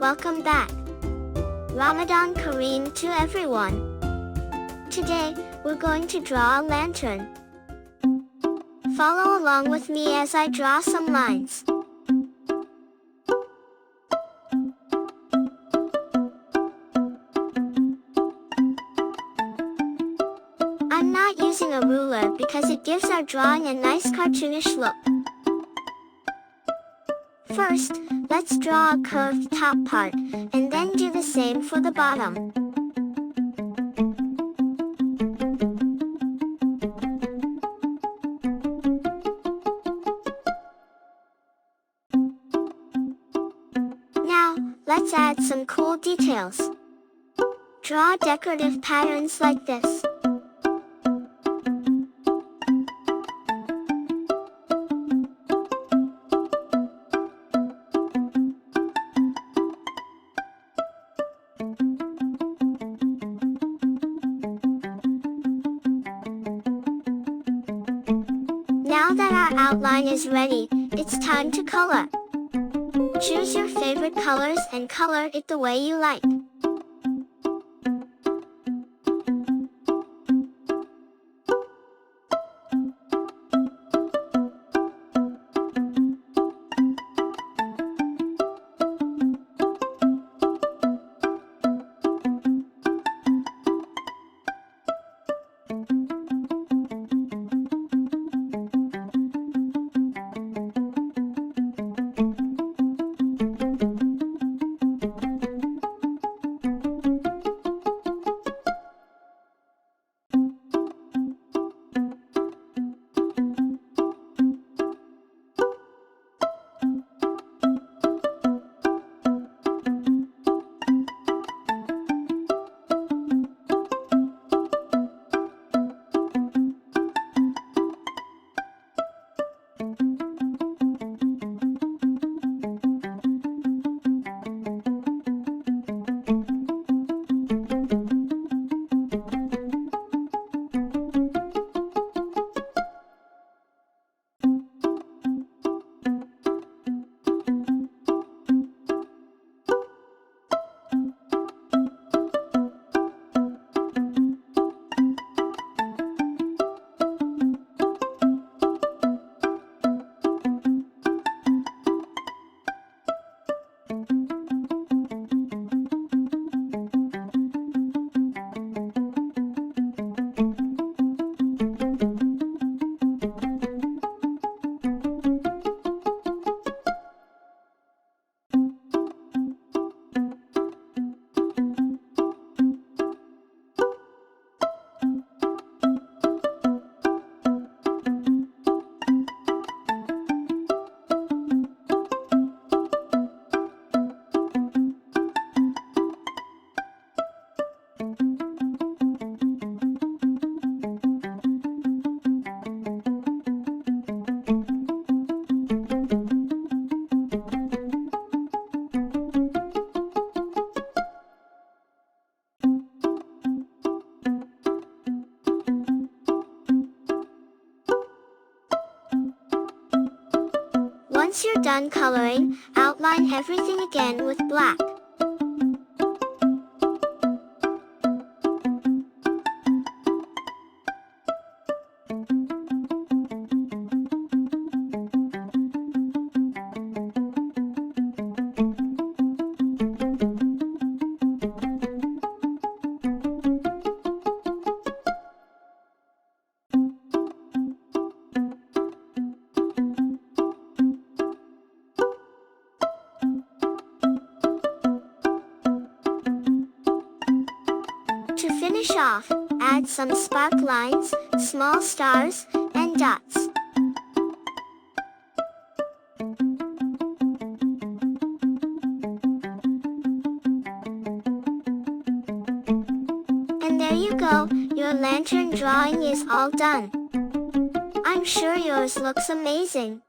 welcome back. Ramadan Kareem to everyone. Today, we're going to draw a lantern. Follow along with me as I draw some lines. I'm not using a ruler because it gives our drawing a nice cartoonish look. First, let's draw a curved top part, and then do the same for the bottom. Now, let's add some cool details. Draw decorative patterns like this. Now that our outline is ready, it's time to color. Choose your favorite colors and color it the way you like. Once you're done coloring, outline everything again with black. To finish off, add some spark lines, small stars, and dots. And there you go, your lantern drawing is all done. I'm sure yours looks amazing.